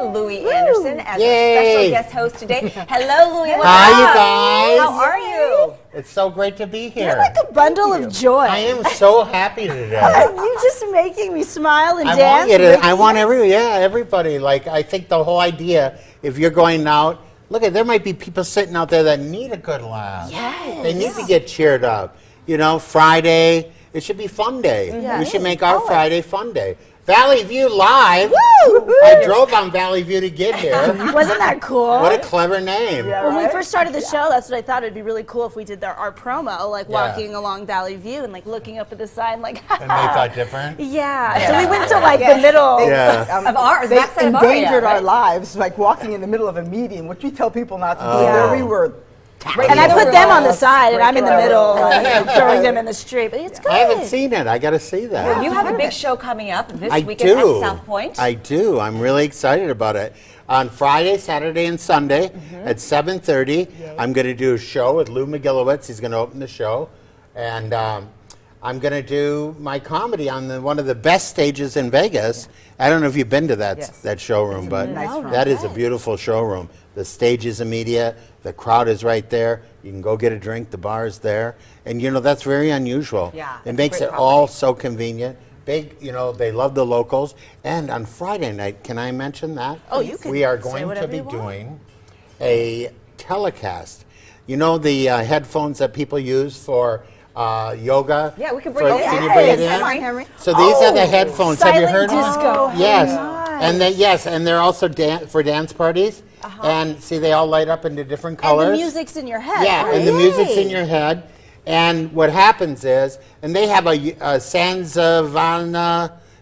Louie Anderson as Yay. our special guest host today. Hello, Louie. What's Hi, up? you guys. How are you? It's so great to be here. You're like a bundle of joy. I am so happy today. You're just making me smile and I dance. want you to, I want everybody. Like, I think the whole idea, if you're going out, look at, there might be people sitting out there that need a good laugh. Yes. They need to get cheered up. You know, Friday, it should be fun day. Yes. We should make our Friday fun day. Valley View Live. Woo! I drove on Valley View to get here. Wasn't that cool? What a clever name. Yeah, when we first started the show, that's what I thought. It'd be really cool if we did our promo, like walking along Valley View and like looking up at the sign, like. And they thought different? Yeah. So we went to like the middle. Of ours, They backside of our area, endangered our right? lives, like walking in the middle of a meeting, which we tell people not to do. Oh. There we were. And I put them on the side, and I'm in the Breaking middle, our- throwing them in the street. But it's good. I haven't seen it. I got to see that. Well, you have a big show coming up this I weekend do. at South Point. I do. I'm really excited about it. On Friday, Saturday, and Sunday at 7:30, I'm going to do a show with Lou McGillowitz. He's going to open the show. And I'm going to do my comedy on one of the best stages in Vegas. I don't know if you've been to that showroom, but that is a beautiful showroom. The stage is immediate. The crowd is right there. You can go get a drink. The bar is there. And, you know, that's very unusual. Yeah, It makes it all so convenient. Big, you know, they love the locals. And on Friday night, can I mention that? Oh, you can We are say going to whatever be you want. doing a telecast. You know the headphones that people use for yoga? Yeah, we can bring it in. Can you bring it Yes, in? come on, Henry. So these are the headphones. Have you Silent heard? disco. Yes. Nice. And and they're also for dance parties. And see, they all light up into different colors. And the music's in your head. Yeah, and the music's in your head. And what happens is, and they have a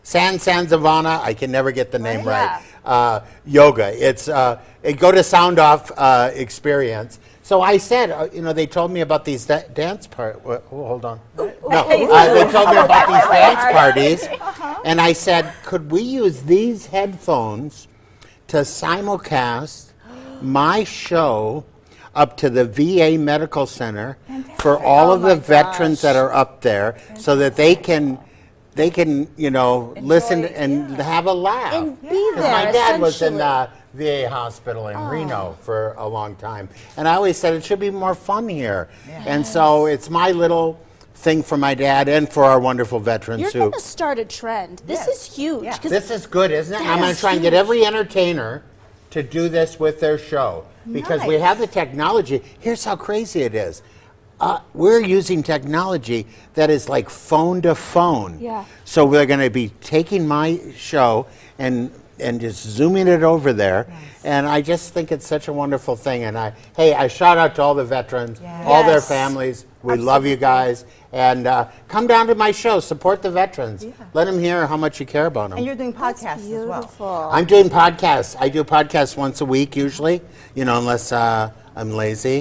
Sanzavana, I can never get the name right, yoga. It's go to Sound Off experience. So I said, you know, they told me about these dance parties. Oh, hold on. No, they told me about these dance parties. And I said, could we use these headphones to simulcast my show up to the VA Medical Center for all of the veterans that are up there, so that they can, you know, listen and have a laugh. And be there, My dad was in essentially. the VA hospital in Reno for a long time, and I always said it should be more fun here. And so it's my little thing for my dad and for our wonderful veterans You're who. going to start a trend. This is huge. 'cause This is good, isn't it? I'm going to try and get every entertainer to do this with their show, because we have the technology. Here's how crazy it is. We're using technology that is like phone to phone. Yeah. So we're going to be taking my show and just zooming it over there. And I just think it's such a wonderful thing. And I shout out to all the veterans, all their families. We love you guys. And come down to my show. Support the veterans. Let them hear how much you care about them. And you're doing podcasts as well. beautiful. I'm doing podcasts. I do podcasts once a week usually, you know, unless I'm lazy.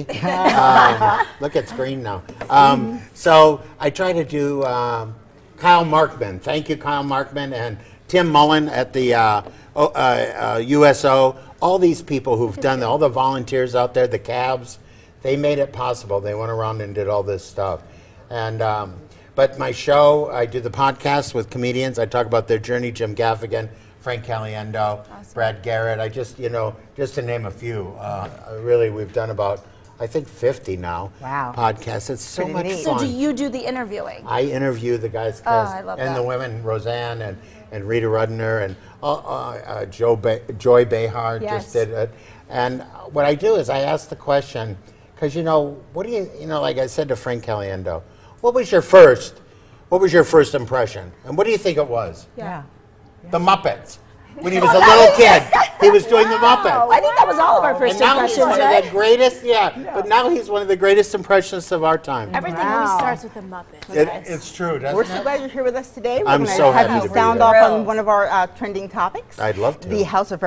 Look, it's green now. So I try to do Kyle Markman. Thank you, Kyle Markman, and Tim Mullen at the USO. All these people who've done, all the volunteers out there, the cabs, they made it possible. They went around and did all this stuff. And but my show, I do the podcast with comedians. I talk about their journey. Jim Gaffigan, Frank Caliendo, Brad Garrett. I just, you know, just to name a few. Really, we've done about, I think, 50 now. Wow. Podcasts. It's so much neat. fun. So do you do the interviewing? I interview the guys, I love and that. the women, Roseanne and Rita Rudner and Joy Behar just did it. And what I do is I ask the question, because, you know, what do you know, like I said to Frank Caliendo, what was your first impression? And what do you think it was? Yeah. The Muppets. When he was a little kid, he was doing the Muppets. I think that was all of our first And now he's impressions, one right? of the greatest, but now he's one of the greatest impressionists of our time. Everything always starts with a Muppet. It's true, doesn't We're it? so glad you're here with us today. We're I'm gonna so have happy you to be sound here. off on one of our trending topics. I'd love to. The House of